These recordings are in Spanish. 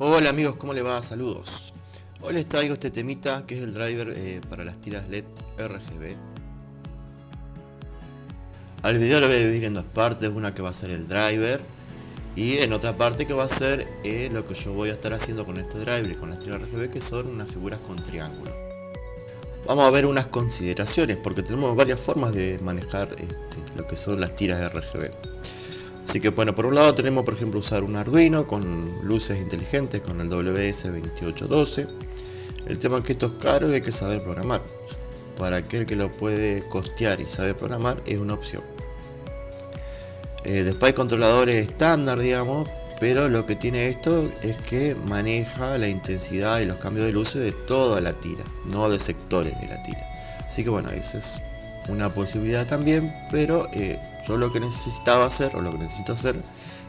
Hola amigos, ¿cómo le va? Saludos. Hoy les traigo este temita que es el driver para las tiras LED RGB. Al video lo voy a dividir en dos partes, una que va a ser el driver y en otra parte que va a ser lo que yo voy a estar haciendo con este driver y con las tiras RGB, que son unas figuras con triángulo. Vamos a ver unas consideraciones porque tenemos varias formas de manejar lo que son las tiras RGB. Así que bueno, por un lado tenemos por ejemplo usar un Arduino con luces inteligentes con el WS2812. El tema es que esto es caro y hay que saber programar. Para aquel que lo puede costear y saber programar es una opción. Después hay controladores estándar, digamos, pero lo que tiene esto es que maneja la intensidad y los cambios de luces de toda la tira, no de sectores de la tira. Así que bueno, esa es una posibilidad también, pero yo lo que necesitaba hacer o lo que necesito hacer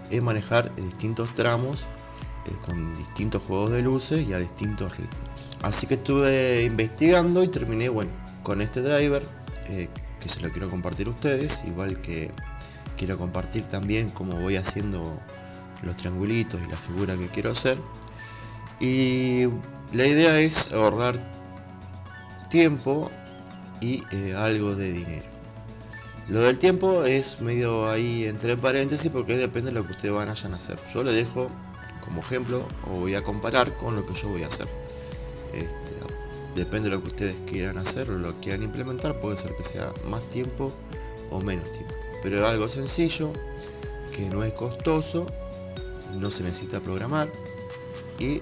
es manejar distintos tramos con distintos juegos de luces y a distintos ritmos. Así que estuve investigando y terminé con este driver que se lo quiero compartir a ustedes, igual que quiero compartir también cómo voy haciendo los triangulitos y la figura que quiero hacer. Y la idea es ahorrar tiempo y algo de dinero. Lo del tiempo es medio ahí entre paréntesis porque depende de lo que ustedes vayan a hacer. Yo le dejo como ejemplo o voy a comparar con lo que yo voy a hacer. Depende de lo que ustedes quieran hacer o lo quieran implementar, puede ser que sea más tiempo o menos tiempo. Pero es algo sencillo, que no es costoso, no se necesita programar y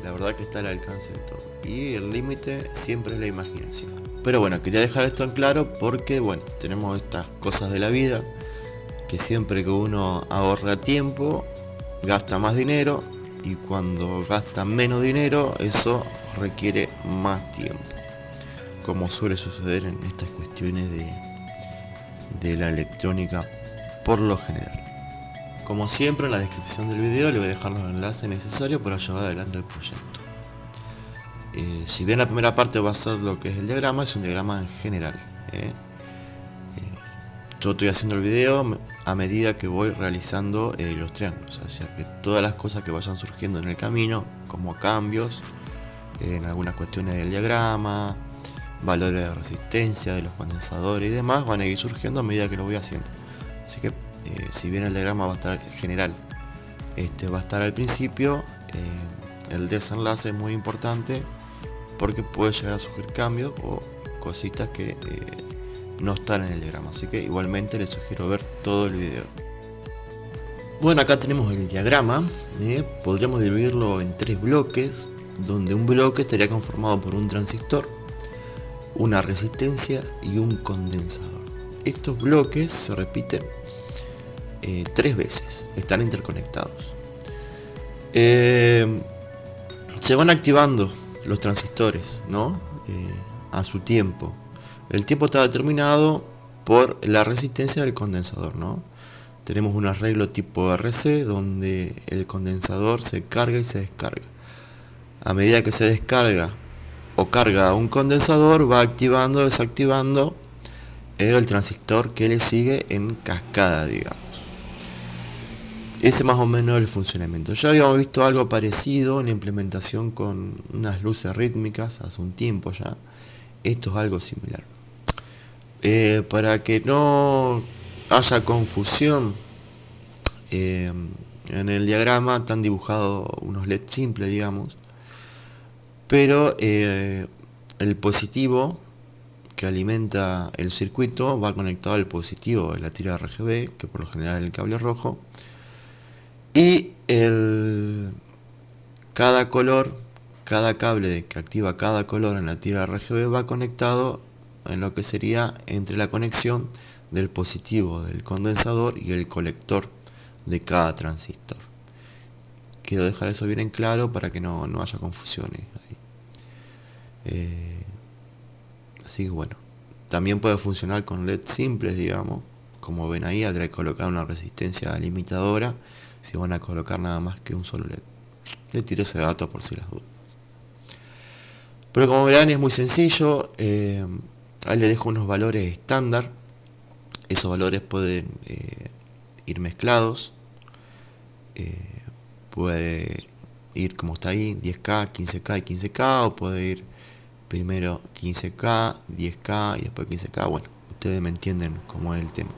la verdad que está al alcance de todo. Y el límite siempre es la imaginación. Pero bueno, quería dejar esto en claro porque tenemos estas cosas de la vida, que siempre que uno ahorra tiempo, gasta más dinero, y cuando gasta menos dinero, eso requiere más tiempo, como suele suceder en estas cuestiones de la electrónica por lo general. Como siempre, en la descripción del video le voy a dejar los enlaces necesarios para llevar adelante el proyecto. Si bien la primera parte va a ser lo que es el diagrama, es un diagrama en general. Yo estoy haciendo el video a medida que voy realizando los triángulos, o sea que todas las cosas que vayan surgiendo en el camino, como cambios en algunas cuestiones del diagrama, valores de resistencia de los condensadores y demás, van a ir surgiendo a medida que lo voy haciendo. Así que si bien el diagrama va a estar general, va a estar al principio, el desenlace es muy importante porque puede llegar a surgir cambios o cositas que no están en el diagrama, así que igualmente les sugiero ver todo el video. Bueno, acá tenemos el diagrama. Podríamos dividirlo en tres bloques, donde un bloque estaría conformado por un transistor, una resistencia y un condensador. Estos bloques se repiten 3 veces, están interconectados. Se van activando los transistores, ¿no? A su tiempo. El tiempo está determinado por la resistencia del condensador, ¿no? Tenemos un arreglo tipo RC donde el condensador se carga y se descarga. A medida que se descarga o carga un condensador, va activando o desactivando el transistor que le sigue en cascada, digamos. Ese más o menos es el funcionamiento. Ya habíamos visto algo parecido en la implementación con unas luces rítmicas hace un tiempo ya. Esto es algo similar. Para que no haya confusión, en el diagrama están dibujados unos LED simples, digamos, pero el positivo que alimenta el circuito va conectado al positivo de la tira RGB, que por lo general es el cable rojo, y cada color, cada cable que activa cada color en la tira RGB va conectado en lo que sería entre la conexión del positivo del condensador y el colector de cada transistor. Quiero dejar eso bien en claro para que no haya confusiones ahí. Así que también puede funcionar con LED simples, digamos. Como ven ahí, habría que colocar una resistencia limitadora si van a colocar nada más que un solo LED. Le tiro ese dato por si las dudas. Pero como verán es muy sencillo. Ahí les dejo unos valores estándar. Esos valores pueden ir mezclados. Puede ir como está ahí, 10K, 15K y 15K, o puede ir primero 15K, 10K y después 15K. Bueno, ustedes me entienden cómo es el tema.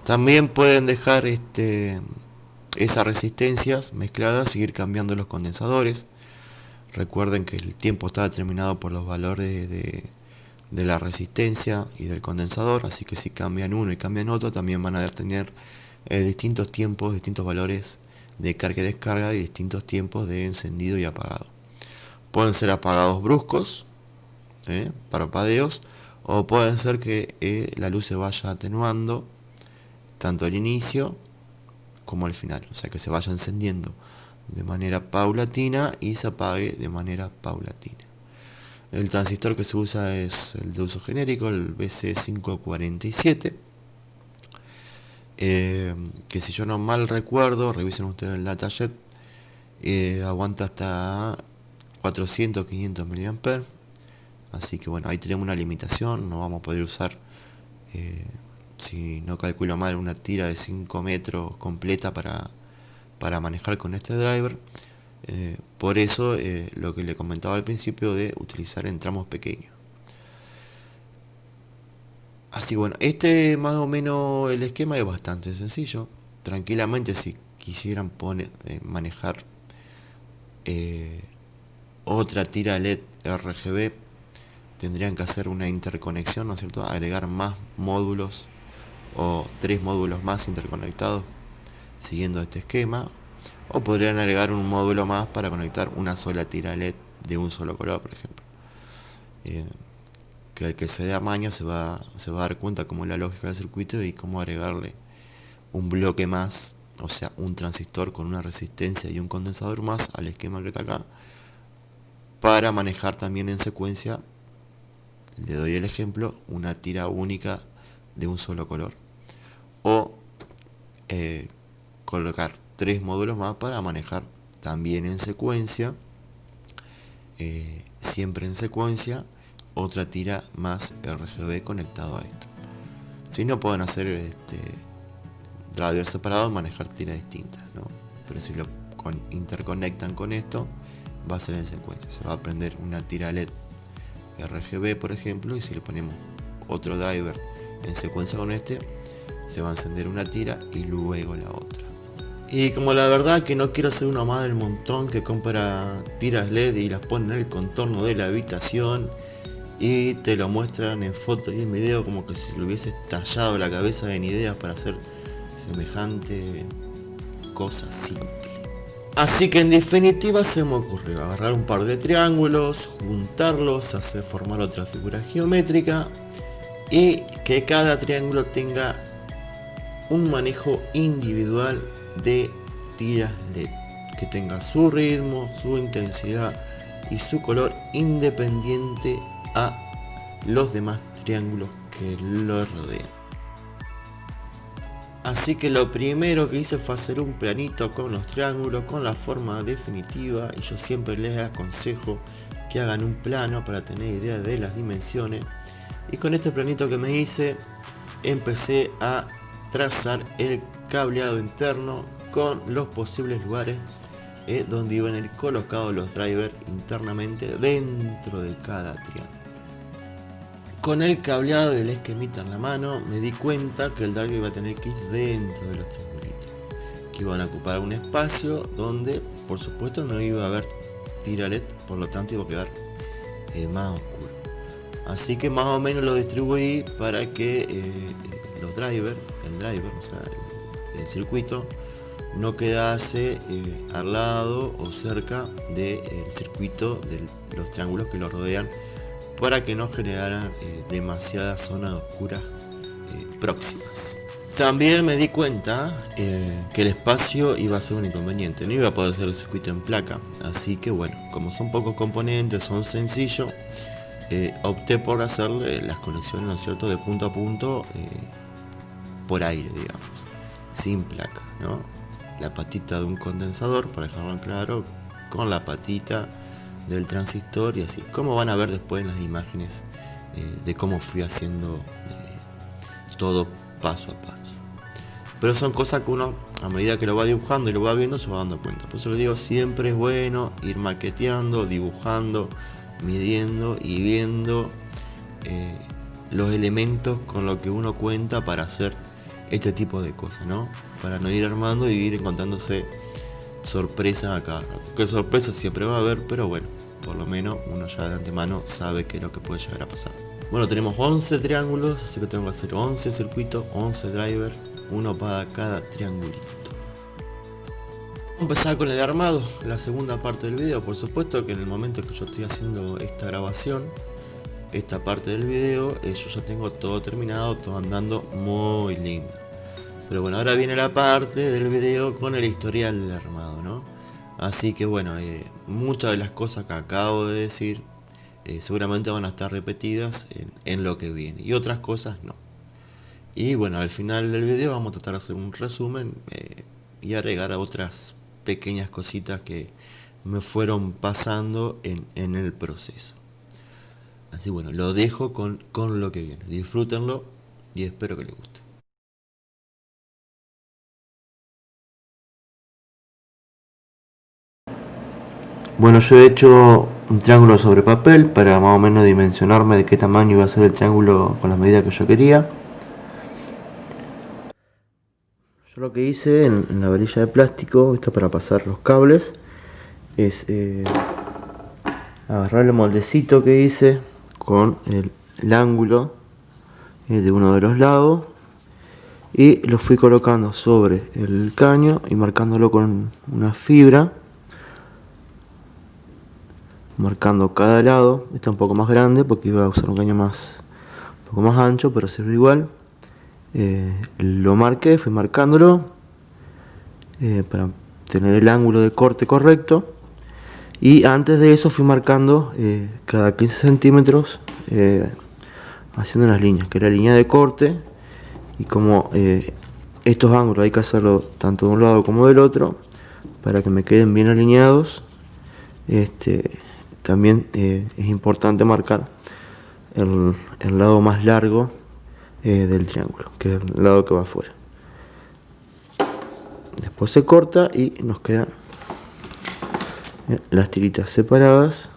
También pueden dejar esas resistencias mezcladas, seguir cambiando los condensadores. Recuerden que el tiempo está determinado por los valores de la resistencia y del condensador, así que si cambian uno y cambian otro, también van a tener distintos tiempos, distintos valores de carga y descarga y distintos tiempos de encendido y apagado. Pueden ser apagados bruscos, parpadeos, o pueden ser que la luz se vaya atenuando tanto al inicio como al final, o sea que se vaya encendiendo de manera paulatina y se apague de manera paulatina. El transistor que se usa es el de uso genérico, el BC547, que si yo no mal recuerdo, revisen ustedes el datasheet, aguanta hasta 400-500 mA, así que bueno, ahí tenemos una limitación, no vamos a poder usar, si no calculo mal, una tira de 5 metros completa para manejar con este driver. Por eso lo que le comentaba al principio de utilizar en tramos pequeños. Así bueno, más o menos el esquema es bastante sencillo. Tranquilamente, si quisieran manejar otra tira LED RGB, tendrían que hacer una interconexión, ¿no es cierto? Agregar más módulos o 3 módulos más interconectados siguiendo este esquema. O podrían agregar un módulo más para conectar una sola tira LED de un solo color, por ejemplo. Que el que se dé amaño se va a dar cuenta cómo es la lógica del circuito y cómo agregarle un bloque más, o sea, un transistor con una resistencia y un condensador más al esquema que está acá, para manejar también en secuencia, le doy el ejemplo, una tira única de un solo color. O colocar 3 módulos más para manejar también en secuencia, siempre en secuencia, otra tira más RGB conectado a esto. Si no, pueden hacer drivers separados, manejar tiras distintas, ¿no? Pero si lo interconectan con esto, va a ser en secuencia. Se va a prender una tira LED RGB, por ejemplo, y si le ponemos otro driver en secuencia con se va a encender una tira y luego la otra. Y como la verdad que no quiero ser una más del montón que compra tiras LED y las pone en el contorno de la habitación y te lo muestran en foto y en video como que si le hubiese estallado la cabeza en ideas para hacer semejante cosa simple. Así que en definitiva se me ocurrió agarrar un par de triángulos, juntarlos, hacer formar otra figura geométrica y que cada triángulo tenga un manejo individual de tiras LED, que tenga su ritmo, su intensidad y su color independiente a los demás triángulos que lo rodean. Así que lo primero que hice fue hacer un planito con los triángulos, con la forma definitiva, y yo siempre les aconsejo que hagan un plano para tener idea de las dimensiones. Y con este planito que me hice, empecé a trazar el cableado interno con los posibles lugares donde iban a ir colocados los drivers internamente dentro de cada triángulo. Con el cableado del esquemita en la mano me di cuenta que el driver iba a tener que ir dentro de los triangulitos, que iban a ocupar un espacio donde por supuesto no iba a haber tira LED, por lo tanto iba a quedar más oscuro. Así que más o menos lo distribuí para que el driver, o sea, el circuito, no quedase al lado o cerca del circuito de los triángulos que lo rodean, para que no generaran demasiadas zonas oscuras próximas. También me di cuenta que el espacio iba a ser un inconveniente, no iba a poder hacer el circuito en placa, así que bueno, como son pocos componentes, son sencillos, opté por hacerle las conexiones, ¿no es cierto?, de punto a punto por aire, digamos, sin placa, ¿no? La patita de un condensador, para dejarlo en claro, con la patita del transistor y así, como van a ver después en las imágenes de cómo fui haciendo todo paso a paso. Pero son cosas que uno, a medida que lo va dibujando y lo va viendo, se va dando cuenta. Por eso les digo, siempre es bueno ir maqueteando, dibujando, midiendo y viendo los elementos con los que uno cuenta para hacer este tipo de cosas, ¿no? Para no ir armando y ir encontrándose sorpresa a cada rato. Que sorpresa siempre va a haber, pero bueno, por lo menos uno ya de antemano sabe qué es lo que puede llegar a pasar. Bueno, tenemos 11 triángulos, así que tengo que hacer 11 circuitos, 11 drivers, uno para cada triangulito. Vamos a empezar con el armado, la segunda parte del video. Por supuesto que en el momento que yo estoy haciendo esta grabación, esta parte del video, yo ya tengo todo terminado, todo andando muy lindo. Pero bueno, ahora viene la parte del video con el historial del armado, ¿no? Así que bueno, muchas de las cosas que acabo de decir seguramente van a estar repetidas en lo que viene, y otras cosas no. Y bueno, al final del video vamos a tratar de hacer un resumen y agregar a otras pequeñas cositas que me fueron pasando en el proceso. Así bueno, lo dejo con lo que viene. Disfrútenlo y espero que les guste. Bueno, yo he hecho un triángulo sobre papel para más o menos dimensionarme de qué tamaño iba a ser el triángulo con las medidas que yo quería. Yo lo que hice en la varilla de plástico, esta para pasar los cables, es agarrar el moldecito que hice con el ángulo de uno de los lados y lo fui colocando sobre el caño y marcándolo con una fibra, marcando cada lado. Está un poco más grande porque iba a usar un caño un poco más ancho, pero sirve igual. Lo marqué, fui marcándolo para tener el ángulo de corte correcto, y antes de eso fui marcando cada 15 centímetros haciendo unas líneas, que es la línea de corte. Y como estos ángulos hay que hacerlo tanto de un lado como del otro para que me queden bien alineados, también es importante marcar el lado más largo del triángulo, que es el lado que va afuera. Después se corta y nos quedan las tiritas separadas,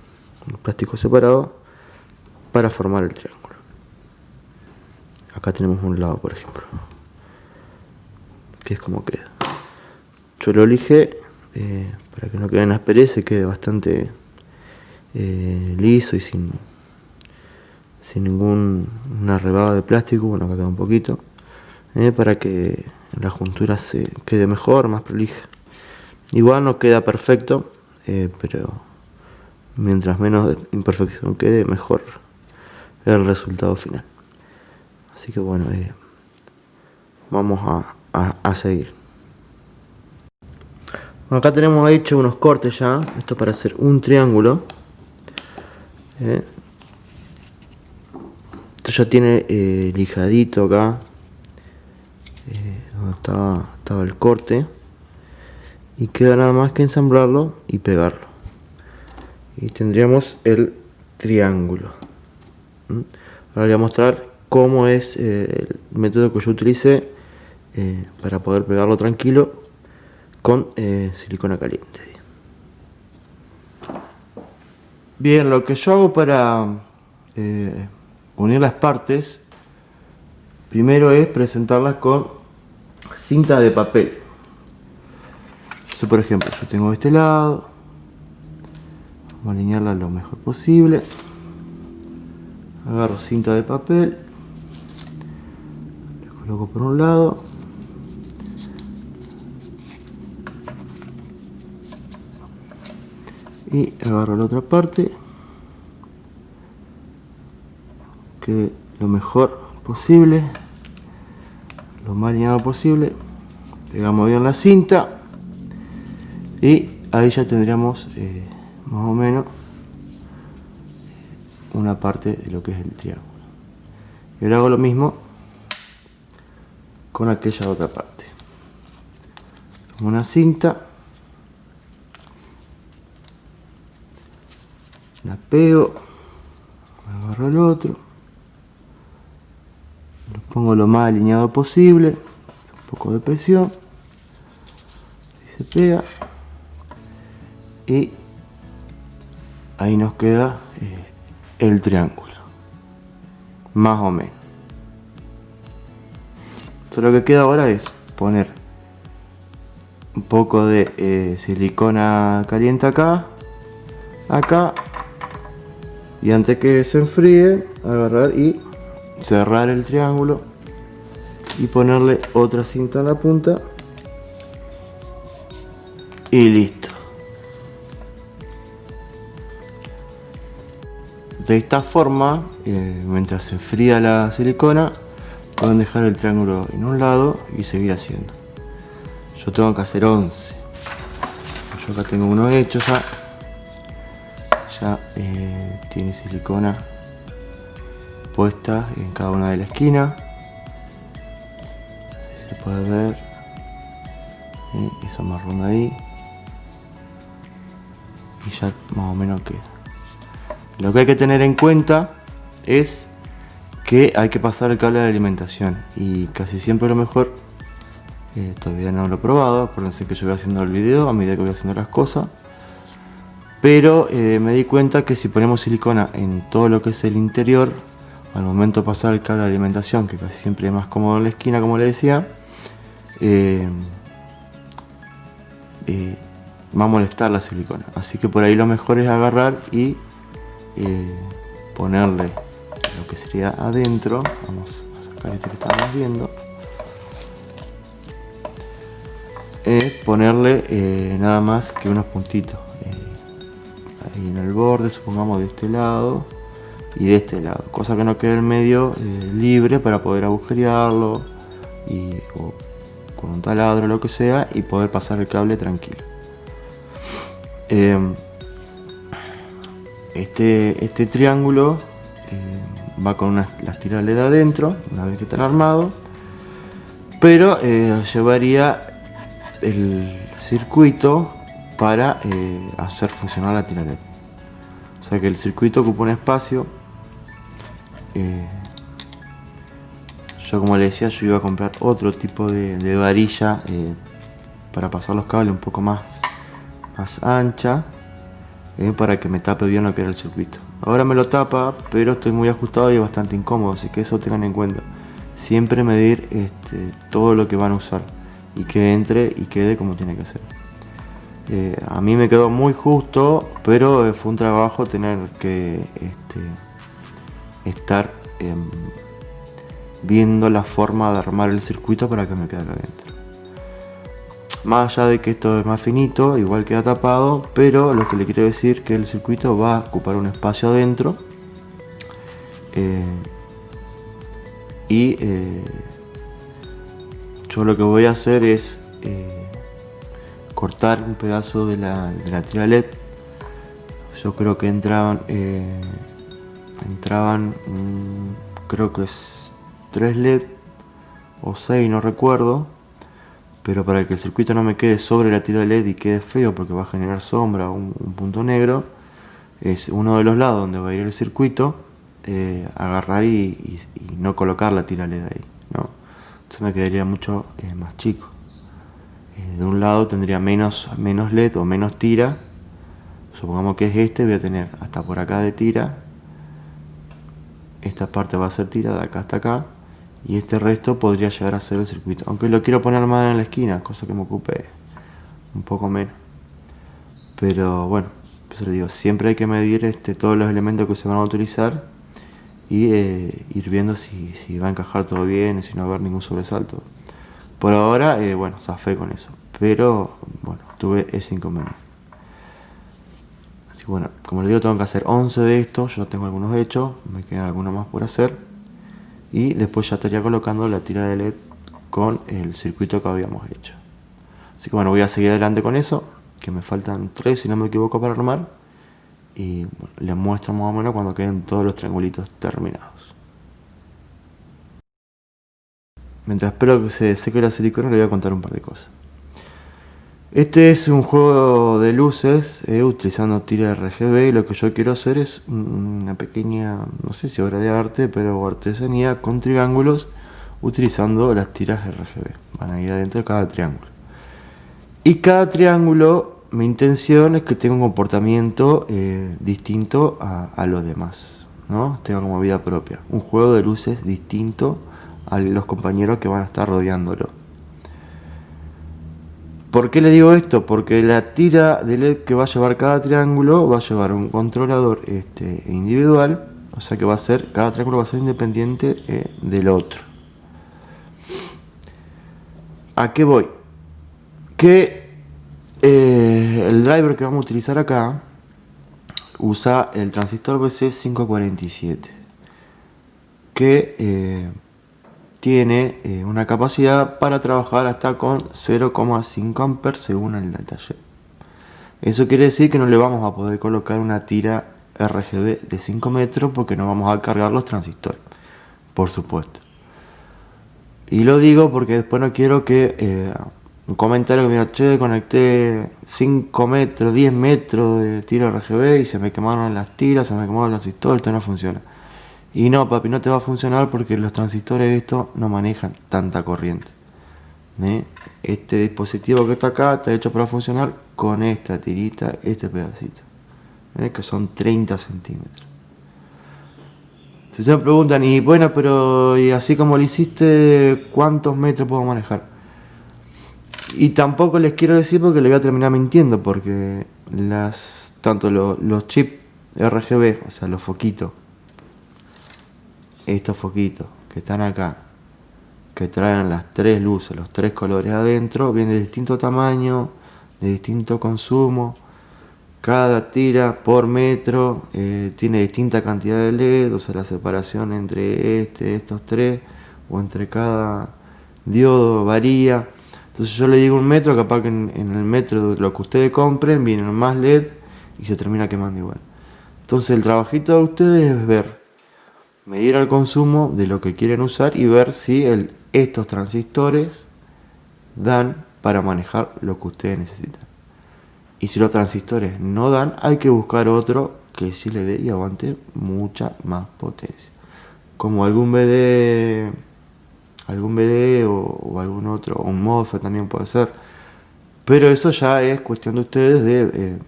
el plástico separado para formar el triángulo. Acá tenemos un lado, por ejemplo, que es como queda. Yo lo elige para que no quede en aspereza y quede bastante liso y sin ninguna rebaba de plástico. Bueno, acá queda un poquito, para que la juntura se quede mejor, más prolija. Igual no queda perfecto, pero mientras menos imperfección quede, mejor el resultado final. Así que bueno, vamos a seguir. Bueno, acá tenemos hecho unos cortes ya. Esto para hacer un triángulo. Esto ya tiene lijadito acá, donde estaba el corte, y queda nada más que ensamblarlo y pegarlo, y tendríamos el triángulo. Ahora voy a mostrar cómo es el método que yo utilicé para poder pegarlo tranquilo con silicona caliente. Bien, lo que yo hago para unir las partes, primero es presentarlas con cinta de papel. Yo, por ejemplo, yo tengo este lado, vamos a alinearla lo mejor posible. Agarro cinta de papel, la coloco por un lado, y agarro la otra parte, que lo mejor posible, lo más alineado posible. Pegamos bien la cinta y ahí ya tendríamos más o menos una parte de lo que es el triángulo. Y ahora hago lo mismo con aquella otra parte. Tomo una cinta, la pego, agarro el otro, lo pongo lo más alineado posible, un poco de presión y se pega, y ahí nos queda el triángulo, más o menos. Entonces lo que queda ahora es poner un poco de silicona caliente acá, y antes que se enfríe, agarrar y cerrar el triángulo y ponerle otra cinta en la punta y listo. De esta forma, mientras se enfría la silicona, pueden dejar el triángulo en un lado y seguir haciendo. Yo tengo que hacer 11. Yo acá tengo uno hecho ya. Tiene silicona puesta en cada una de las esquinas. Se puede ver eso marrón ahí, y ya más o menos queda. Lo que hay que tener en cuenta es que hay que pasar el cable de alimentación, y casi siempre lo mejor, todavía no lo he probado, acuérdense que yo voy haciendo el video a medida que voy haciendo las cosas, pero me di cuenta que si ponemos silicona en todo lo que es el interior, al momento de pasar el cable de alimentación, que casi siempre es más cómodo en la esquina, como le decía, va a molestar la silicona. Así que por ahí lo mejor es agarrar y ponerle lo que sería adentro. Vamos a sacar este que estamos viendo. Ponerle nada más que unos puntitos ahí en el borde, supongamos de este lado y de este lado, cosa que no quede el medio libre para poder agujerearlo o con un taladro o lo que sea, y poder pasar el cable tranquilo. Este triángulo va con las tiras LED adentro una vez que están armados, pero llevaría el circuito para hacer funcionar la tira LED. O sea que el circuito ocupa un espacio. Yo, como le decía, yo iba a comprar otro tipo de varilla para pasar los cables un poco más ancha, para que me tape bien lo que era el circuito. Ahora me lo tapa, pero estoy muy ajustado y es bastante incómodo, así que eso tengan en cuenta. Siempre medir todo lo que van a usar y que entre y quede como tiene que ser. A mí me quedó muy justo, pero fue un trabajo tener que estar viendo la forma de armar el circuito para que me quedara adentro. Más allá de que esto es más finito, igual queda tapado, pero lo que le quiero decir es que el circuito va a ocupar un espacio adentro, yo lo que voy a hacer es cortar un pedazo de la tira LED. Yo creo que entraban creo que es 3 LED o 6, no recuerdo, pero para que el circuito no me quede sobre la tira LED y quede feo porque va a generar sombra o un punto negro, es uno de los lados donde va a ir el circuito, agarrar y no colocar la tira LED ahí, ¿no? Entonces me quedaría mucho más chico. De un lado tendría menos LED o menos tira. Supongamos que es voy a tener hasta por acá de tira. Esta parte va a ser tira de acá hasta acá, y este resto podría llegar a ser el circuito, aunque lo quiero poner más en la esquina, cosa que me ocupe un poco menos. Pero bueno, pues les digo, siempre hay que medir todos los elementos que se van a utilizar y ir viendo si va a encajar todo bien y si no va a haber ningún sobresalto. Por ahora, bueno, zafé con eso, pero bueno, tuve ese inconveniente. Así que bueno, como les digo, tengo que hacer 11 de estos. Yo tengo algunos hechos, me quedan algunos más por hacer, y después ya estaría colocando la tira de LED con el circuito que habíamos hecho. Así que bueno, voy a seguir adelante con eso, que me faltan 3 si no me equivoco para armar, y bueno, les muestro más o menos cuando queden todos los triangulitos terminados. Mientras espero que se seque la silicona, les voy a contar un par de cosas. Este es un juego de luces utilizando tira RGB, y lo que yo quiero hacer es una pequeña, no sé si obra de arte, pero artesanía con triángulos utilizando las tiras RGB. Van a ir adentro de cada triángulo. Y cada triángulo, mi intención es que tenga un comportamiento distinto a los demás, ¿no? Tenga como vida propia. Un juego de luces distinto a los compañeros que van a estar rodeándolo. ¿Por qué le digo esto? Porque la tira de LED que va a llevar cada triángulo va a llevar un controlador individual, o sea que cada triángulo va a ser independiente del otro. ¿A qué voy? Que el driver que vamos a utilizar acá usa el transistor BC547, que tiene una capacidad para trabajar hasta con 0,5 amperes según el datasheet. Eso quiere decir que no le vamos a poder colocar una tira RGB de 5 metros porque no vamos a cargar los transistores, por supuesto. Y lo digo porque después no quiero que un comentario que me diga, che, conecté 5 metros, 10 metros de tira RGB y se me quemaron las tiras, se me quemaron el transistor, esto no funciona. Y no, papi, no te va a funcionar porque los transistores de esto no manejan tanta corriente. Este dispositivo que está acá está hecho para funcionar con esta tirita, este pedacito, que son 30 centímetros. Si ustedes me preguntan, y bueno, pero y así como lo hiciste, ¿cuántos metros puedo manejar? Y tampoco les quiero decir porque les voy a terminar mintiendo, porque tanto los chips RGB, o sea, los foquitos, estos foquitos que están acá, que traen las tres luces, los tres colores adentro, vienen de distinto tamaño, de distinto consumo. Cada tira por metro tiene distinta cantidad de LED, o sea, la separación entre estos tres, o entre cada diodo varía. Entonces yo le digo un metro, capaz que en el metro de lo que ustedes compren vienen más LED y se termina quemando igual. Entonces el trabajito de ustedes es medir el consumo de lo que quieren usar y ver si estos transistores dan para manejar lo que ustedes necesitan. Y si los transistores no dan, hay que buscar otro que sí le dé y aguante mucha más potencia. Como algún BD o algún otro, o un MOSFET también puede ser. Pero eso ya es cuestión de ustedes de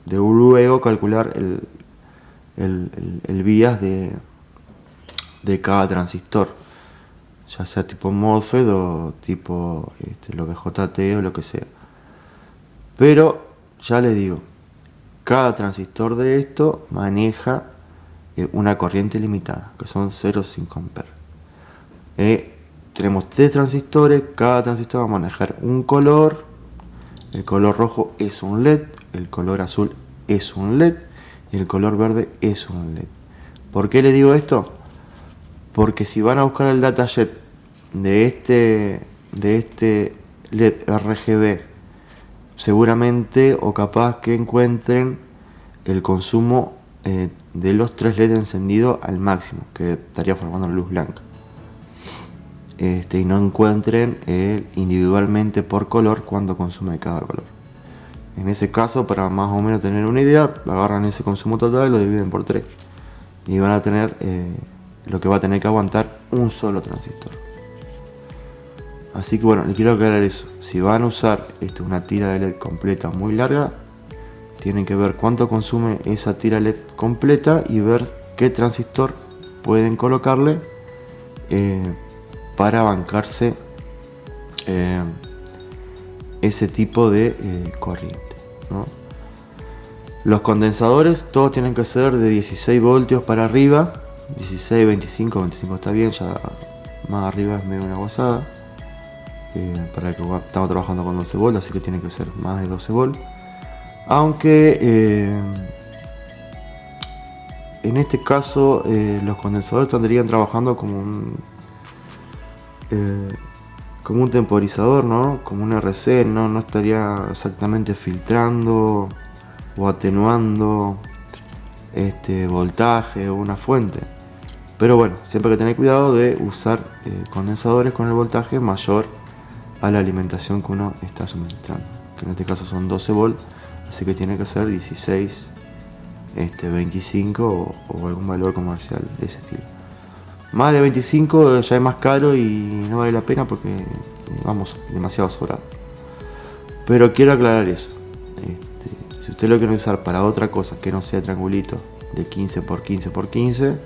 luego calcular el bias de cada transistor, ya sea tipo MOSFET o tipo lo BJT o lo que sea. Pero ya les digo, cada transistor de esto maneja una corriente limitada, que son 0,5 amperes. Tenemos 3 transistores, cada transistor va a manejar un color. El color rojo es un LED, el color azul es un LED y el color verde es un LED. ¿Por qué les digo esto? Porque si van a buscar el datasheet de este LED RGB, seguramente o capaz que encuentren el consumo de los 3 LED encendidos al máximo, que estaría formando la luz blanca. Y no encuentren individualmente por color cuánto consume cada color. En ese caso, para más o menos tener una idea, agarran ese consumo total y lo dividen por 3 y van a tener lo que va a tener que aguantar un solo transistor. Así que bueno, les quiero aclarar eso. Si van a usar una tira de LED completa muy larga, tienen que ver cuánto consume esa tira LED completa y ver qué transistor pueden colocarle para bancarse ese tipo de corriente, ¿no? Los condensadores todos tienen que ser de 16 voltios para arriba. 16, 25 está bien, ya más arriba es medio una gozada. Para que estamos trabajando con 12 volts, así que tiene que ser más de 12 volts. Aunque en este caso los condensadores estarían trabajando como un temporizador, ¿no? Como un RC, no estaría exactamente filtrando o atenuando voltaje o una fuente. Pero bueno, siempre hay que tener cuidado de usar condensadores con el voltaje mayor a la alimentación que uno está suministrando, que en este caso son 12 volts, así que tiene que ser 16, 25 o algún valor comercial de ese estilo. Más de 25 ya es más caro y no vale la pena porque vamos demasiado sobrado. Pero quiero aclarar eso. Si usted lo quiere usar para otra cosa que no sea triangulito de 15 por 15 por 15,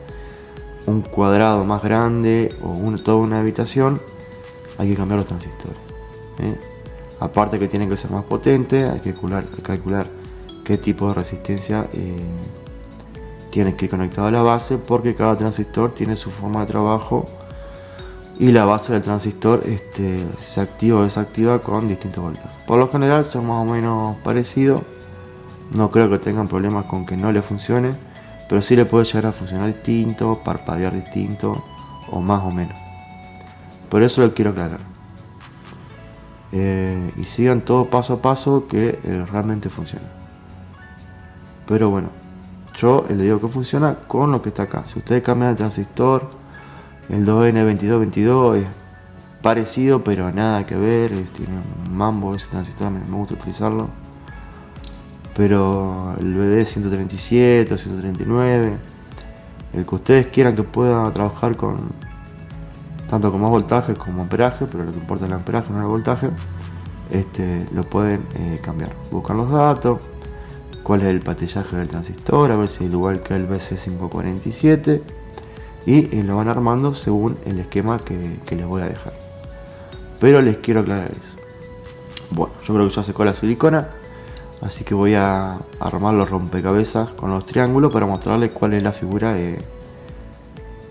un cuadrado más grande o toda una habitación, hay que cambiar los transistores. Aparte que tienen que ser más potentes, hay que calcular qué tipo de resistencia tiene que ir conectado a la base, porque cada transistor tiene su forma de trabajo y la base del transistor se activa o desactiva con distintos voltajes. Por lo general son más o menos parecidos, no creo que tengan problemas con que no le funcione, pero sí le puede llegar a funcionar distinto, parpadear distinto o más o menos. Por eso lo quiero aclarar. Y sigan todo paso a paso que realmente funciona. Pero bueno, yo le digo que funciona con lo que está acá. Si ustedes cambian el transistor, el 2N2222 es parecido pero nada que ver, tiene un mambo ese transistor, me gusta utilizarlo. Pero el BD137 o 139, el que ustedes quieran que pueda trabajar con tanto con más voltaje como amperaje, pero lo que importa es el amperaje, no el voltaje, lo pueden cambiar. Buscan los datos, cuál es el patillaje del transistor, a ver si es igual que el BC547, y lo van armando según el esquema que les voy a dejar. Pero les quiero aclarar eso. Bueno, yo creo que ya secó la silicona, así que voy a armar los rompecabezas con los triángulos para mostrarles cuál es la figura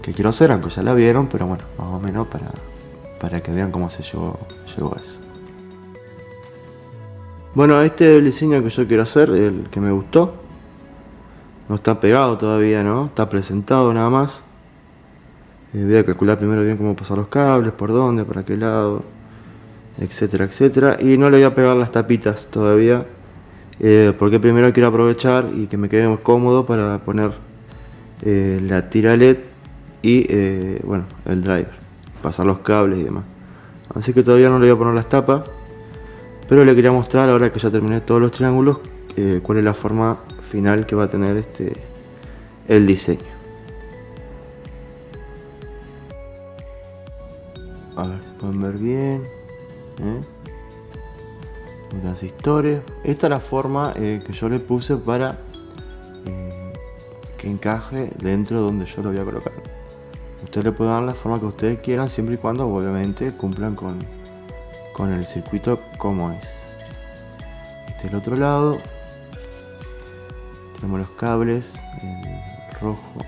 que quiero hacer, aunque ya la vieron, pero bueno, más o menos para que vean cómo se llegó a eso. Bueno, este es el diseño que yo quiero hacer, el que me gustó. No está pegado todavía, ¿no? Está presentado nada más. Voy a calcular primero bien cómo pasar los cables, por dónde, para qué lado, etcétera, etcétera. Y no le voy a pegar las tapitas todavía, porque primero quiero aprovechar y que me quede más cómodo para poner la tira LED y bueno, el driver, pasar los cables y demás. Así que todavía no le voy a poner las tapas, pero le quería mostrar, ahora que ya terminé todos los triángulos, cuál es la forma final que va a tener el diseño. A ver si pueden ver bien. Los transistores. Esta es la forma que yo le puse para que encaje dentro de donde yo lo voy a colocar. Ustedes le pueden dar la forma que ustedes quieran, siempre y cuando obviamente cumplan con el circuito como es. Este es el otro lado. Tenemos los cables en rojo,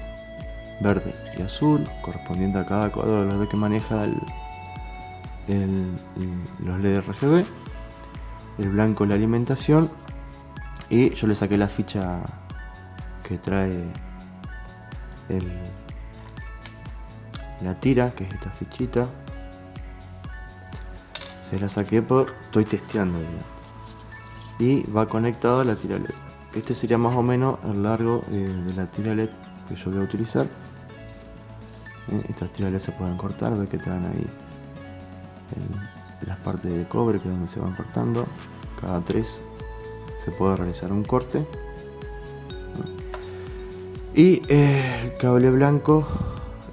verde y azul, correspondiente a cada color de los que maneja los LED RGB. El blanco la alimentación, y yo le saqué la ficha que trae la tira, que es esta fichita. Se la saqué estoy testeando, digamos. Y va conectado a la tira LED. Este sería más o menos el largo de la tira LED que yo voy a utilizar. Estas tiras LED se pueden cortar, ve que traen ahí las partes de cobre, que es donde se van cortando. Cada 3 se puede realizar un corte. Y el cable blanco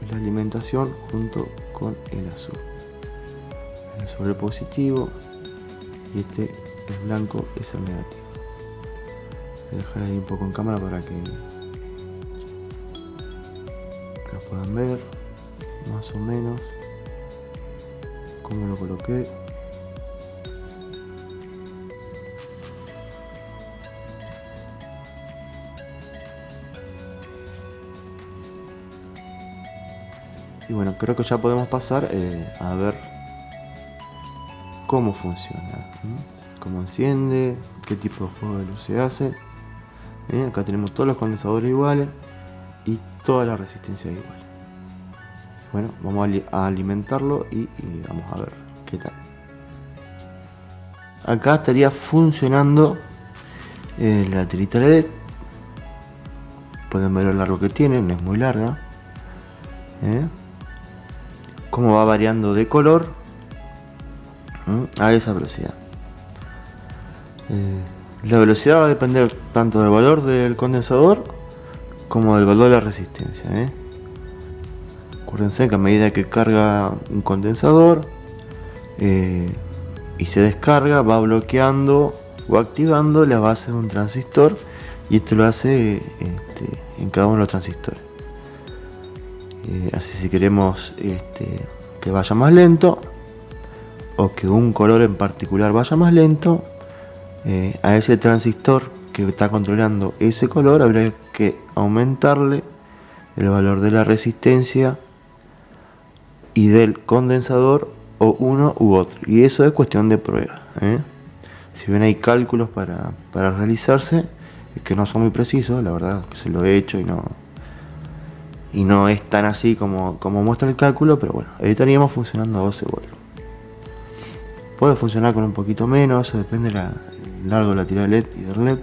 es la alimentación junto con el azul. El azul es el positivo y el blanco es el negativo. Voy a dejar ahí un poco en cámara para que lo puedan ver más o menos cómo lo coloqué. Y bueno, creo que ya podemos pasar a ver cómo funciona, cómo enciende, qué tipo de juego de luz se hace. Acá tenemos todos los condensadores iguales y toda la resistencia igual. Bueno, vamos a alimentarlo y vamos a ver qué tal. Acá estaría funcionando la tirita LED. Pueden ver lo largo que tiene, no es muy larga. Cómo va variando de color a esa velocidad. La velocidad va a depender tanto del valor del condensador como del valor de la resistencia. acuérdense que a medida que carga un condensador y se descarga, va bloqueando o activando la base de un transistor, y esto lo hace en cada uno de los transistores. Así, si queremos que vaya más lento, o que un color en particular vaya más lento, a ese transistor que está controlando ese color habría que aumentarle el valor de la resistencia y del condensador, o uno u otro, y eso es cuestión de prueba. Si bien hay cálculos para realizarse, es que no son muy precisos, la verdad que se lo he hecho y no es tan así como muestra el cálculo, pero bueno, ahí estaríamos funcionando a 12 voltios. Puede funcionar con un poquito menos, eso depende del largo de la tira de LED y del LED.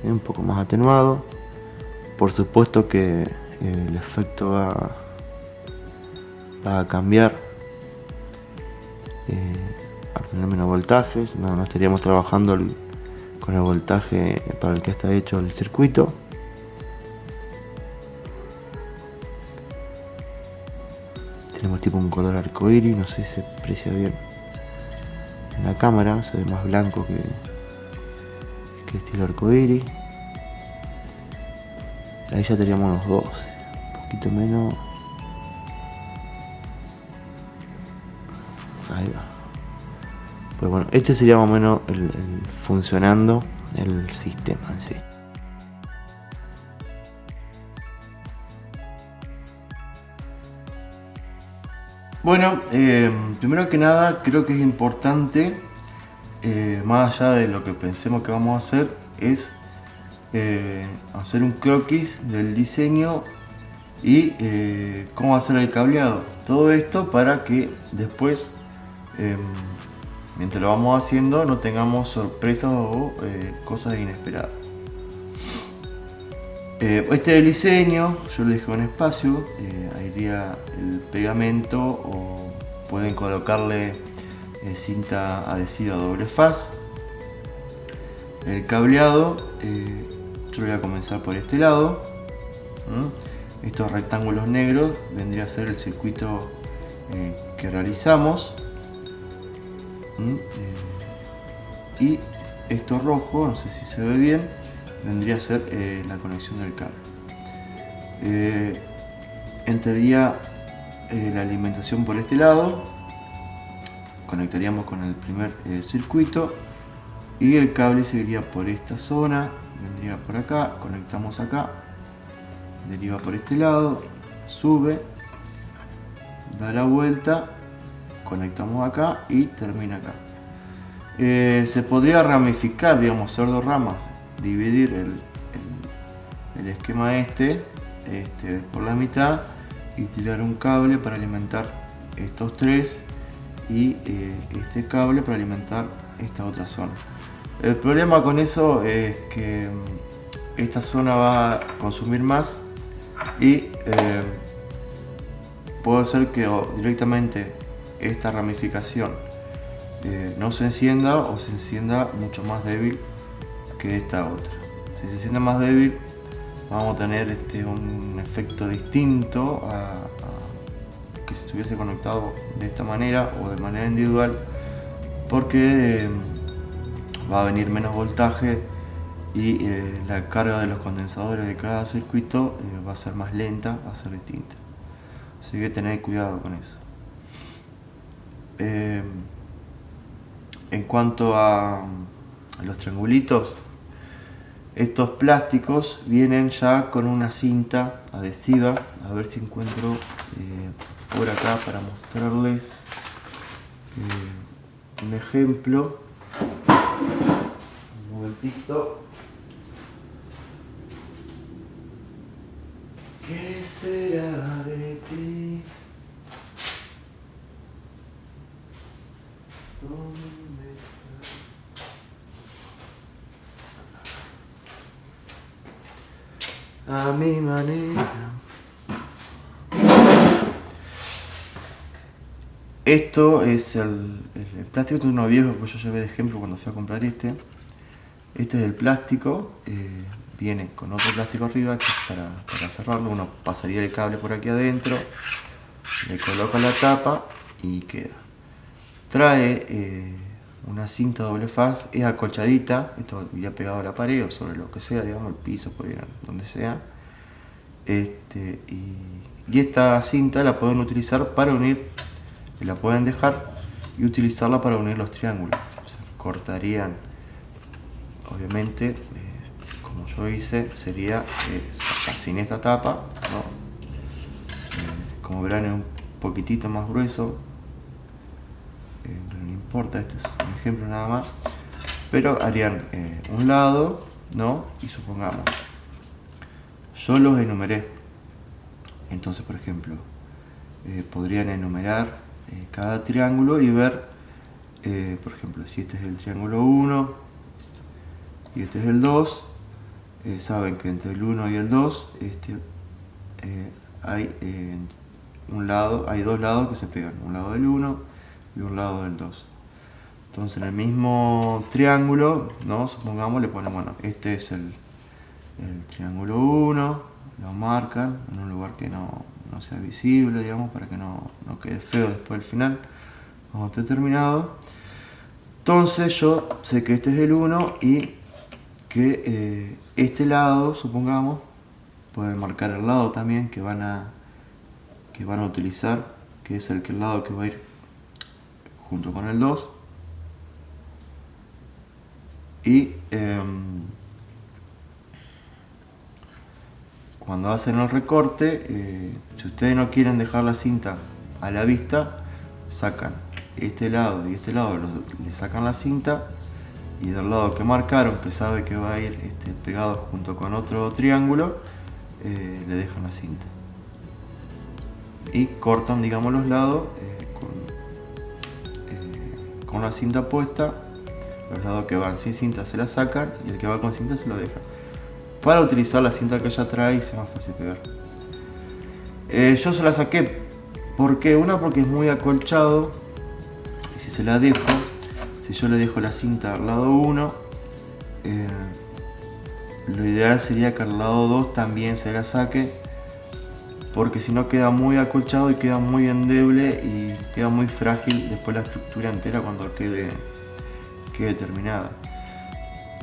Es un poco más atenuado. Por supuesto que el efecto va a cambiar a tener menos voltajes. No estaríamos trabajando con el voltaje para el que está hecho el circuito. Tenemos tipo un color arcoíris, no sé si se aprecia bien en la cámara, se ve más blanco que estilo arcoíris. Ahí ya teníamos los 12, un poquito menos. Ahí va. Pues bueno, este sería más o menos el funcionando el sistema en sí. Bueno, primero que nada creo que es importante, más allá de lo que pensemos que vamos a hacer, es hacer un croquis del diseño y cómo hacer el cableado. Todo esto para que después, mientras lo vamos haciendo, no tengamos sorpresas o cosas inesperadas. Este es el diseño, yo le dejé un espacio, ahí iría el pegamento, o pueden colocarle cinta adhesiva doble faz. El cableado, yo voy a comenzar por este lado. Estos rectángulos negros vendría a ser el circuito que realizamos. Y esto rojo, no sé si se ve bien, vendría a ser la conexión del cable. Entraría la alimentación por este lado, conectaríamos con el primer circuito, y el cable seguiría por esta zona, vendría por acá, conectamos acá, deriva por este lado, sube, da la vuelta, conectamos acá y termina acá. Se podría ramificar, digamos, hacer dos ramas, dividir el esquema por la mitad y tirar un cable para alimentar estos tres, y este cable para alimentar esta otra zona. El problema con eso es que esta zona va a consumir más, y puede ser que directamente esta ramificación no se encienda, o se encienda mucho más débil que esta otra. Si se enciende más débil, vamos a tener un efecto distinto a que si estuviese conectado de esta manera o de manera individual, porque va a venir menos voltaje y la carga de los condensadores de cada circuito va a ser más lenta, va a ser distinta. Así que tener cuidado con eso. En cuanto a los triangulitos, estos plásticos vienen ya con una cinta adhesiva. A ver si encuentro por acá para mostrarles un ejemplo. Un momentito. ¿Qué será de ti? ¿Dónde estás? A mi manera. Esto es el plástico de uno viejo que yo llevé de ejemplo cuando fui a comprar este. Este es el plástico, viene con otro plástico arriba que es para cerrarlo. Uno pasaría el cable por aquí adentro, le coloca la tapa y queda. Trae una cinta doble faz, es acolchadita, esto iría pegado a la pared o sobre lo que sea, digamos, el piso, puede ir donde sea. Y esta cinta la pueden utilizar para unir, la pueden dejar y utilizarla para unir los triángulos. O sea, cortarían, obviamente, como yo hice, sería sacar sin esta tapa, ¿no? Como verán es un poquitito más grueso, pero no importa, este es un ejemplo nada más. Pero harían un lado, ¿no? Y supongamos, yo los enumeré. Entonces, por ejemplo, podrían enumerar cada triángulo y ver, por ejemplo, si este es el triángulo 1 y este es el 2, saben que entre el 1 y el 2 hay hay dos lados que se pegan, un lado del 1 y un lado del 2. Entonces en el mismo triángulo, ¿no? Supongamos, le ponen, bueno, este es el triángulo 1, lo marcan en un lugar que no sea visible, digamos, para que no quede feo después del final, cuando esté terminado. Entonces yo sé que este es el 1 y que este lado, supongamos, pueden marcar el lado también que van a utilizar, que es el lado que va a ir junto con el 2. Y cuando hacen el recorte, si ustedes no quieren dejar la cinta a la vista, sacan este lado y este lado, le sacan la cinta, y del lado que marcaron, que sabe que va a ir pegado junto con otro triángulo, le dejan la cinta y cortan, digamos, los lados con la cinta puesta. Los lados que van sin cinta se la sacan y el que va con cinta se lo deja, para utilizar la cinta que ya trae y sea más fácil pegar. Yo se la saqué porque es muy acolchado, y si yo le dejo la cinta al lado 1, lo ideal sería que al lado 2 también se la saque, porque si no queda muy acolchado y queda muy endeble y queda muy frágil después la estructura entera cuando quede terminada.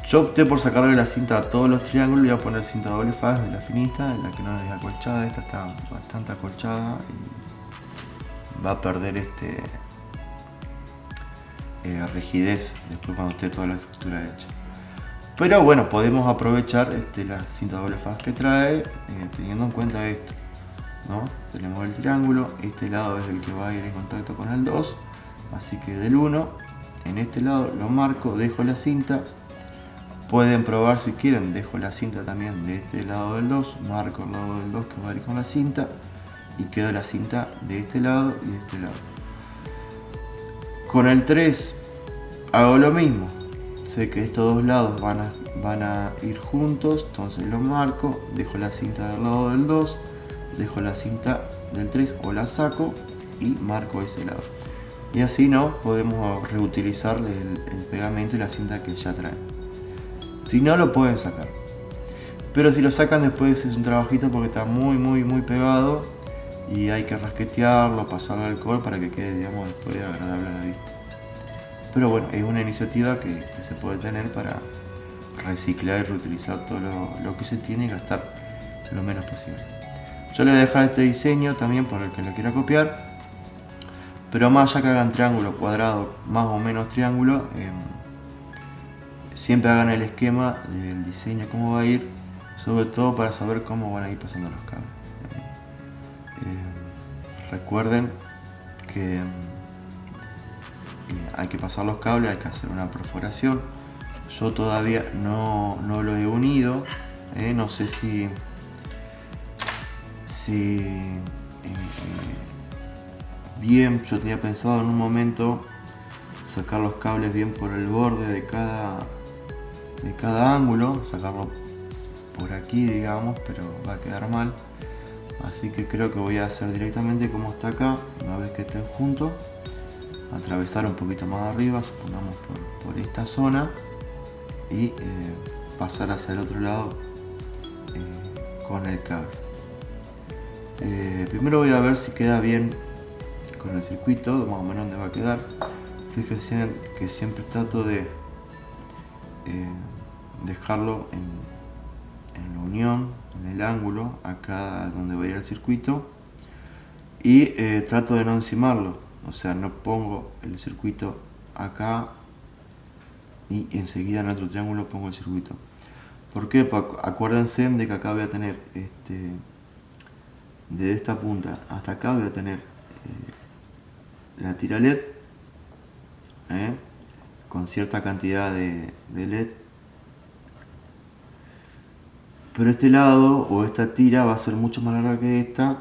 Yo opté por sacarle la cinta a todos los triángulos y voy a poner cinta doble faz de la finita, de la que no es acolchada. Esta está bastante acolchada y va a perder rigidez después cuando esté toda la estructura hecha. Pero bueno, podemos aprovechar la cinta doble faz que trae, teniendo en cuenta esto, ¿no? Tenemos el triángulo, este lado es el que va a ir en contacto con el 2, así que del 1, en este lado lo marco, dejo la cinta. Pueden probar si quieren, dejo la cinta también de este lado del 2, marco el lado del 2 que va a ir con la cinta y queda la cinta de este lado y de este lado. Con el 3 hago lo mismo, sé que estos dos lados van a ir juntos, entonces lo marco, dejo la cinta del lado del 2, dejo la cinta del 3 o la saco y marco ese lado. Y así podemos reutilizar el pegamento y la cinta que ya traen. Si no, lo pueden sacar, pero si lo sacan después es un trabajito porque está muy pegado y hay que rasquetearlo, pasarlo al alcohol para que quede, digamos, después agradable a la vista. Pero bueno, es una iniciativa que se puede tener para reciclar y reutilizar todo lo que se tiene y gastar lo menos posible. Yo les voy a dejar este diseño también por el que lo quiera copiar, pero más allá que hagan triángulo, cuadrado, más o menos triángulo, siempre hagan el esquema del diseño, cómo va a ir, sobre todo para saber cómo van a ir pasando los cables. Recuerden que hay que pasar los cables, hay que hacer una perforación. Yo todavía no lo he unido, no sé si bien, yo tenía pensado en un momento sacar los cables bien por el borde de cada ángulo, sacarlo por aquí, digamos, pero va a quedar mal, así que creo que voy a hacer directamente como está acá, una vez que estén juntos, atravesar un poquito más arriba, supongamos por esta zona, y pasar hacia el otro lado con el cable. Primero voy a ver si queda bien con el circuito, más o menos donde va a quedar. Fíjense que siempre trato de dejarlo en la unión, en el ángulo, acá donde va a ir el circuito, y trato de no encimarlo, o sea, no pongo el circuito acá y enseguida en otro triángulo pongo el circuito. ¿Por qué? Porque acuérdense de que acá voy a tener de esta punta hasta acá voy a tener la tira LED con cierta cantidad de LED, pero este lado o esta tira va a ser mucho más larga que esta,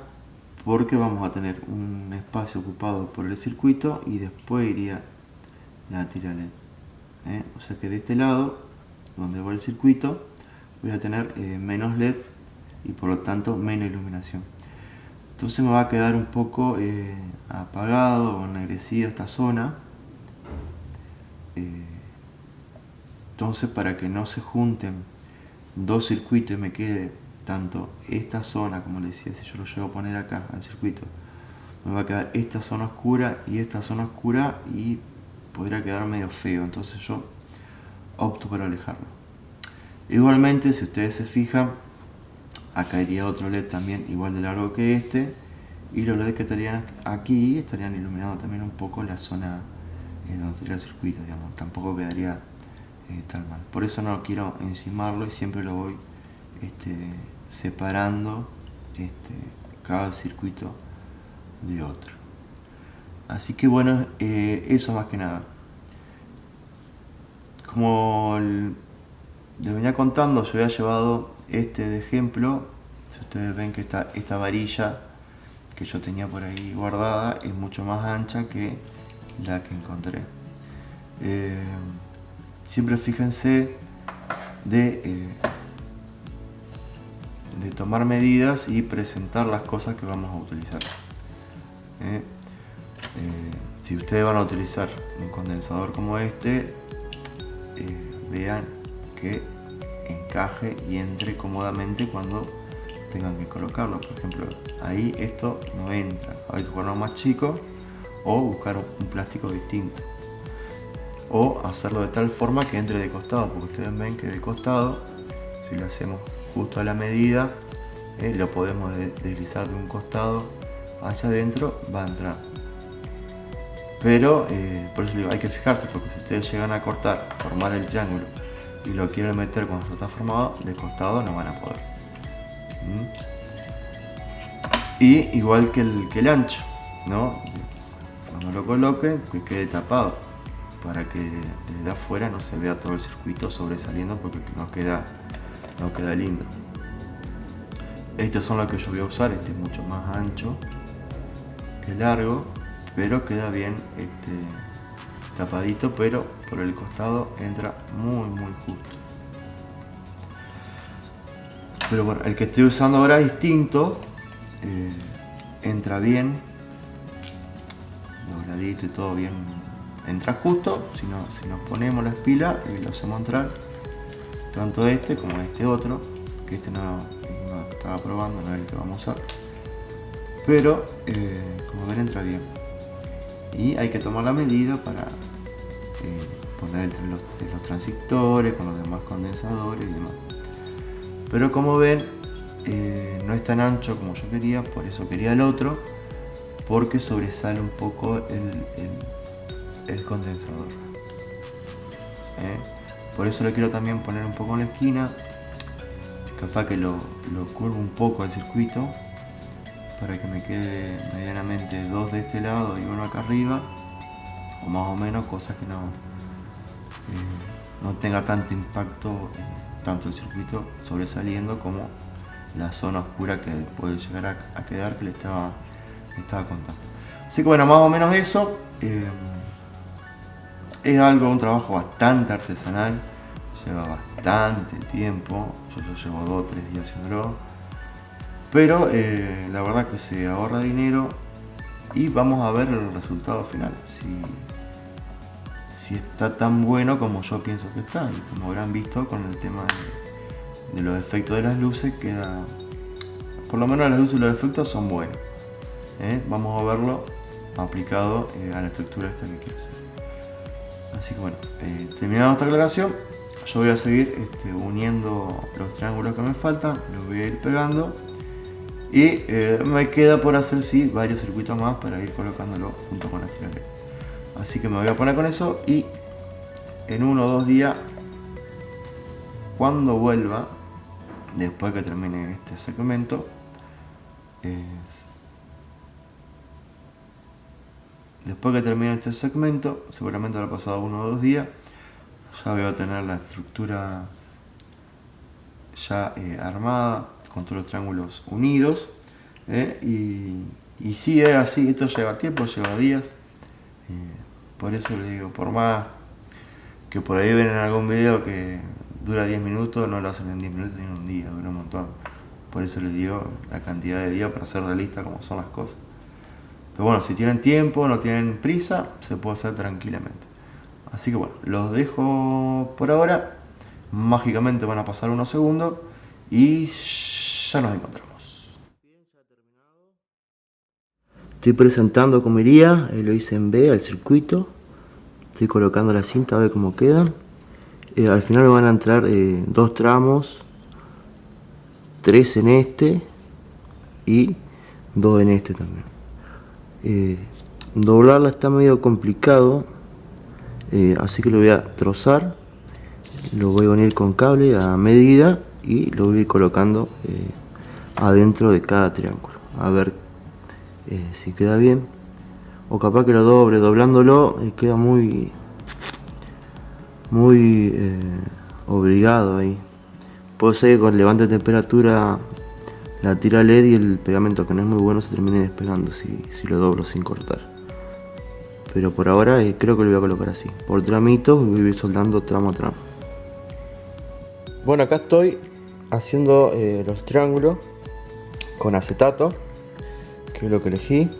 porque vamos a tener un espacio ocupado por el circuito y después iría la tira LED. O sea que de este lado, donde va el circuito, voy a tener menos LED y por lo tanto menos iluminación. Entonces me va a quedar un poco apagado o ennegrecido esta zona. Entonces, para que no se junten dos circuitos y me quede tanto esta zona, como les decía, si yo lo llevo a poner acá al circuito, me va a quedar esta zona oscura y esta zona oscura y podría quedar medio feo. Entonces yo opto por alejarlo. Igualmente, si ustedes se fijan, acá iría otro LED también igual de largo que este, y los LED que estarían aquí estarían iluminando también un poco la zona donde estaría el circuito, digamos. Tampoco quedaría tan mal. Por eso no quiero encimarlo y siempre lo voy separando cada circuito de otro. Así que bueno, eso más que nada. Como les venía contando, yo había llevado de ejemplo. Si ustedes ven que esta varilla que yo tenía por ahí guardada es mucho más ancha que la que encontré. Siempre fíjense de tomar medidas y presentar las cosas que vamos a utilizar. Si ustedes van a utilizar un condensador como vean que encaje y entre cómodamente cuando tengan que colocarlo. Por ejemplo, ahí esto no entra, hay que ponerlo más chico o buscar un plástico distinto, o hacerlo de tal forma que entre de costado, porque ustedes ven que de costado, si lo hacemos justo a la medida, lo podemos deslizar de un costado hacia adentro, va a entrar. Pero por eso digo, hay que fijarse, porque si ustedes llegan a cortar, formar el triángulo y lo quieren meter cuando está formado, de costado no van a poder. Y igual que el ancho, ¿no? Cuando lo coloquen, que quede tapado, para que desde afuera no se vea todo el circuito sobresaliendo, porque no queda lindo. Estos son los que yo voy a usar. Este es mucho más ancho que largo, pero queda bien tapadito, pero por el costado entra muy justo. Pero bueno, el que estoy usando ahora es distinto, entra bien, dobladito y todo bien, entra justo. Si nos ponemos las pilas y lo hacemos entrar, tanto como otro, que no estaba probando, no es el que vamos a usar, pero como ven entra bien. Y hay que tomar la medida para poner entre los transistores con los demás condensadores y demás. Pero como ven, no es tan ancho como yo quería, por eso quería el otro, porque sobresale un poco el condensador. Por eso lo quiero también poner un poco en la esquina, capaz que lo curvo un poco al circuito, para que me quede medianamente dos de este lado y uno acá arriba, o más o menos, cosas que no tenga tanto impacto, tanto el circuito sobresaliendo como la zona oscura que puede llegar a quedar, que le estaba contando. Así que bueno, más o menos eso. Es un trabajo bastante artesanal, lleva bastante tiempo. Yo llevo 2 o 3 días haciéndolo, pero la verdad que se ahorra dinero y vamos a ver el resultado final, si está tan bueno como yo pienso que está. Y como habrán visto con el tema de los efectos de las luces, queda, por lo menos las luces y los efectos son buenos. Vamos a verlo aplicado a la estructura esta que quiero hacer. Así que bueno, terminada esta aclaración, yo voy a seguir uniendo los triángulos que me faltan, los voy a ir pegando y me queda por hacer varios circuitos más para ir colocándolo junto con las tiras LED. Así que me voy a poner con eso y en 1 o 2 días, cuando vuelva, después que termine este segmento, seguramente habrá pasado 1 o 2 días, ya voy a tener la estructura ya armada con todos los triángulos unidos, y si es así, esto lleva tiempo, lleva días, por eso le digo, por más que por ahí ven en algún video que dura 10 minutos, no lo hacen en 10 minutos ni en un día, dura un montón. Por eso les digo la cantidad de días para ser realista como son las cosas. Pero bueno, si tienen tiempo, no tienen prisa, se puede hacer tranquilamente. Así que bueno, los dejo por ahora. Mágicamente van a pasar unos segundos y ya nos encontramos. Estoy presentando como iría, lo hice en B al circuito. Estoy colocando la cinta a ver cómo quedan. Al final me van a entrar 2 tramos, 3 en este y 2 en este también. Doblarla está medio complicado, así que lo voy a trozar, lo voy a unir con cable a medida y lo voy a ir colocando adentro de cada triángulo, a ver si queda bien, o capaz que lo doblándolo queda muy obligado ahí. Puede ser que con levante de temperatura la tira LED y el pegamento, que no es muy bueno, se termine despegando si lo doblo sin cortar. Pero por ahora creo que lo voy a colocar así, por tramitos, y voy a ir soldando tramo a tramo. Bueno, acá estoy haciendo los triángulos con acetato, que es lo que elegí.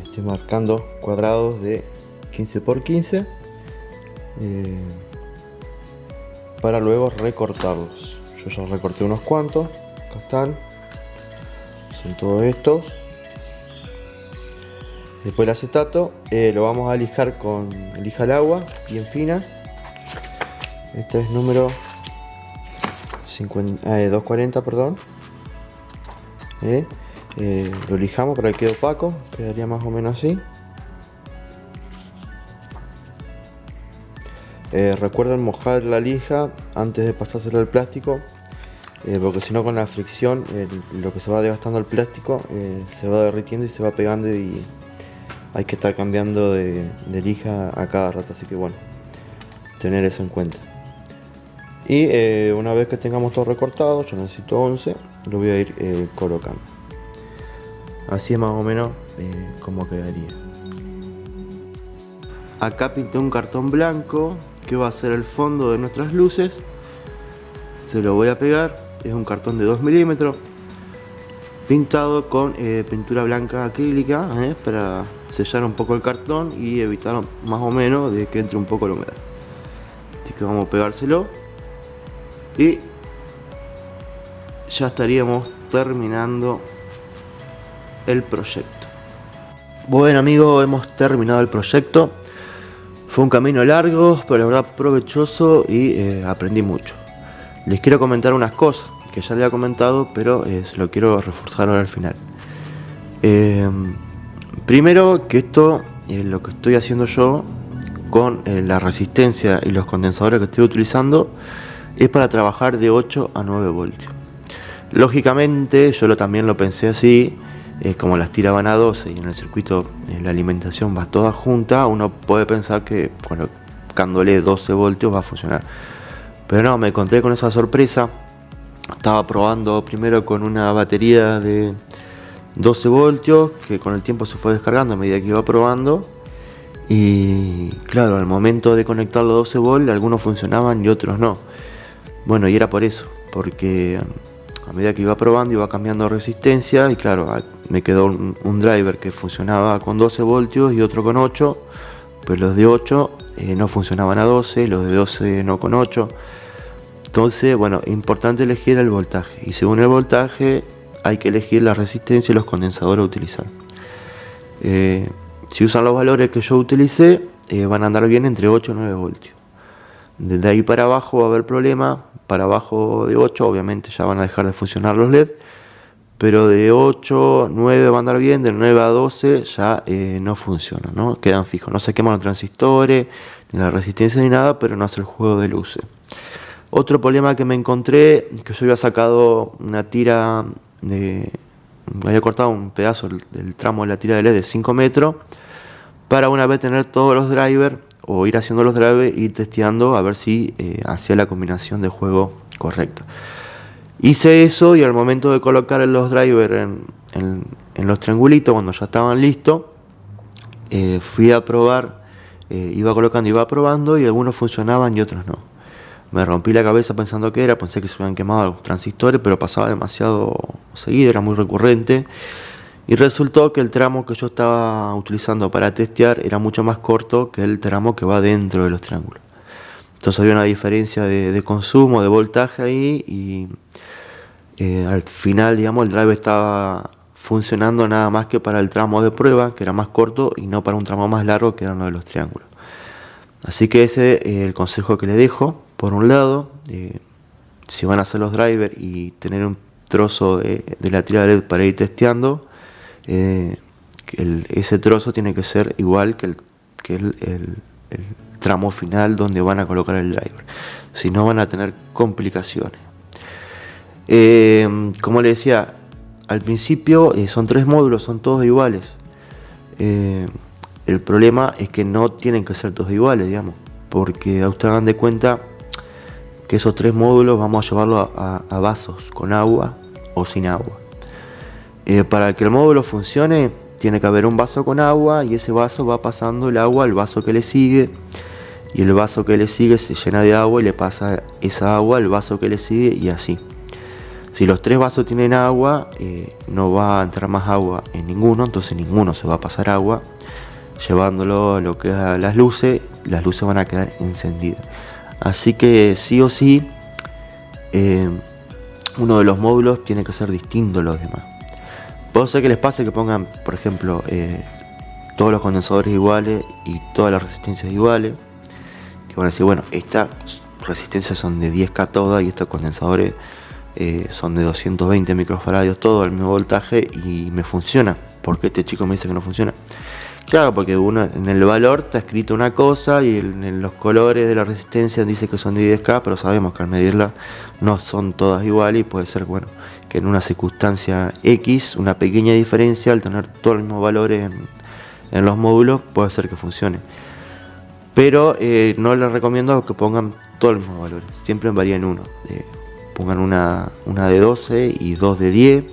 Estoy marcando cuadrados de 15 por 15 para luego recortarlos. Yo ya recorté unos cuantos, acá están, son todos estos. Después el acetato lo vamos a lijar con lija al agua, bien fina. Este es número 240, perdón. Lo lijamos para que quede opaco, quedaría más o menos así. Recuerden mojar la lija antes de pasárselo al plástico, porque si no, con la fricción lo que se va desgastando el plástico se va derritiendo y se va pegando, y hay que estar cambiando de lija a cada rato, así que bueno, tener eso en cuenta. Y una vez que tengamos todo recortado, yo necesito 11, lo voy a ir colocando. Así es más o menos como quedaría. Acá pinté un cartón blanco que va a ser el fondo de nuestras luces. Se lo voy a pegar, es un cartón de 2 milímetros pintado con pintura blanca acrílica, para sellar un poco el cartón y evitar más o menos de que entre un poco la humedad. Así que vamos a pegárselo y ya estaríamos terminando el proyecto. Bueno amigos, hemos terminado el proyecto. Fue un camino largo, pero la verdad provechoso, y aprendí mucho. Les quiero comentar unas cosas que ya les he comentado, pero lo quiero reforzar ahora al final. Primero, que esto lo que estoy haciendo yo con la resistencia y los condensadores que estoy utilizando es para trabajar de 8 a 9 voltios. Lógicamente yo también lo pensé así, como las tiras van a 12 y en el circuito la alimentación va toda junta, uno puede pensar que colocándole 12 voltios va a funcionar. Pero no, me encontré con esa sorpresa. Estaba probando primero con una batería de 12 voltios que con el tiempo se fue descargando a medida que iba probando. Y claro, al momento de conectar los 12 volts, algunos funcionaban y otros no. Bueno, y era por eso, porque a medida que iba probando iba cambiando resistencia, y claro, me quedó un driver que funcionaba con 12 voltios y otro con 8, pero los de 8 no funcionaban a 12, los de 12 no con 8. Entonces, bueno, importante elegir el voltaje, y según el voltaje hay que elegir la resistencia y los condensadores a utilizar. Si usan los valores que yo utilicé, van a andar bien entre 8 y 9 voltios. Desde ahí para abajo va a haber problema. Para abajo de 8 obviamente ya van a dejar de funcionar los LED, pero de 8, 9 va a andar bien, de 9 a 12 ya no funciona, ¿no? Quedan fijos, no se queman los transistores, ni la resistencia ni nada, pero no hace el juego de luces. Otro problema que me encontré, que yo había sacado una tira había cortado un pedazo del tramo de la tira de LED de 5 metros, para una vez tener todos los drivers, o ir haciendo los drivers, ir testeando a ver si hacía la combinación de juego correcta. Hice eso, y al momento de colocar los drivers en los triangulitos, cuando ya estaban listos, fui a probar, iba colocando, iba probando, y algunos funcionaban y otros no. Me rompí la cabeza pensando que era, pensé que se habían quemado los transistores, pero pasaba demasiado seguido, era muy recurrente. Y resultó que el tramo que yo estaba utilizando para testear era mucho más corto que el tramo que va dentro de los triángulos. Entonces había una diferencia de consumo, de voltaje ahí, y al final, digamos, el driver estaba funcionando nada más que para el tramo de prueba, que era más corto, y no para un tramo más largo, que era uno de los triángulos. Así que ese es el consejo que le dejo. Por un lado, si van a hacer los drivers y tener un trozo de la tira de LED para ir testeando, ese trozo tiene que ser igual que el tramo final donde van a colocar el driver, si no van a tener complicaciones. Como le decía al principio, son 3 módulos, son todos iguales. El problema es que no tienen que ser todos iguales, digamos, porque a ustedes hagan de cuenta que esos 3 módulos vamos a llevarlos a vasos con agua o sin agua. Para que el módulo funcione, tiene que haber un vaso con agua, y ese vaso va pasando el agua al vaso que le sigue, y el vaso que le sigue se llena de agua y le pasa esa agua al vaso que le sigue, y así. Si los 3 vasos tienen agua, no va a entrar más agua en ninguno, entonces ninguno se va a pasar agua. Llevándolo a lo que es a las luces van a quedar encendidas. Así que sí o sí, uno de los módulos tiene que ser distinto a los demás. Puede ser que les pase que pongan, por ejemplo, todos los condensadores iguales y todas las resistencias iguales, que van a decir, bueno, estas resistencias son de 10K todas, y estos condensadores son de 220 microfarados, todo el mismo voltaje, y me funciona. ¿Por qué este chico me dice que no funciona? Claro, porque uno en el valor está escrito una cosa, y en los colores de la resistencia dice que son de 10K, pero sabemos que al medirla no son todas iguales, y puede ser, bueno, que en una circunstancia X, una pequeña diferencia, al tener todos los mismos valores en los módulos, puede ser que funcione. Pero no les recomiendo que pongan todos los mismos valores, siempre varían uno. Pongan una de 12 y 2 de 10,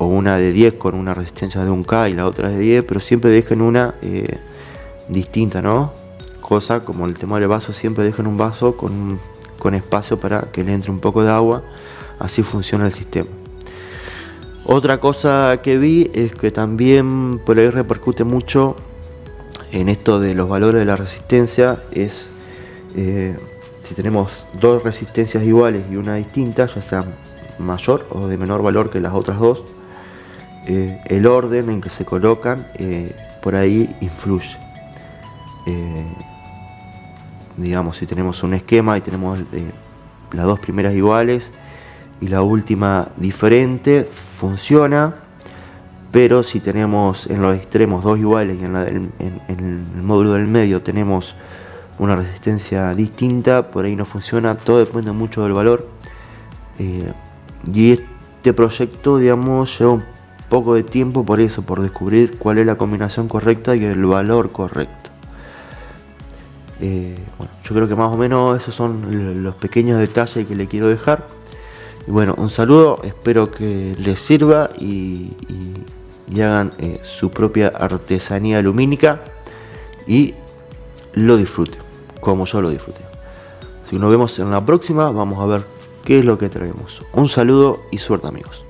o una de 10 con una resistencia de 1K y la otra de 10, pero siempre dejen una distinta, ¿no? Cosa como el tema del vaso, siempre dejen un vaso con espacio para que le entre un poco de agua, así funciona el sistema. Otra cosa que vi es que también por ahí repercute mucho en esto de los valores de la resistencia, es si tenemos 2 resistencias iguales y una distinta, ya sea mayor o de menor valor que las otras 2, el orden en que se colocan por ahí influye. Digamos, si tenemos un esquema y tenemos las 2 primeras iguales y la última diferente, funciona. Pero si tenemos en los extremos 2 iguales y en el módulo del medio tenemos una resistencia distinta, por ahí no funciona. Todo depende mucho del valor. Y este proyecto, digamos, lleva un poco de tiempo por eso, por descubrir cuál es la combinación correcta y el valor correcto. Bueno, yo creo que más o menos esos son los pequeños detalles que le quiero dejar. Y bueno, un saludo, espero que les sirva y hagan su propia artesanía lumínica y lo disfruten, como yo lo disfruté. Si nos vemos en la próxima, vamos a ver qué es lo que traemos. Un saludo y suerte, amigos.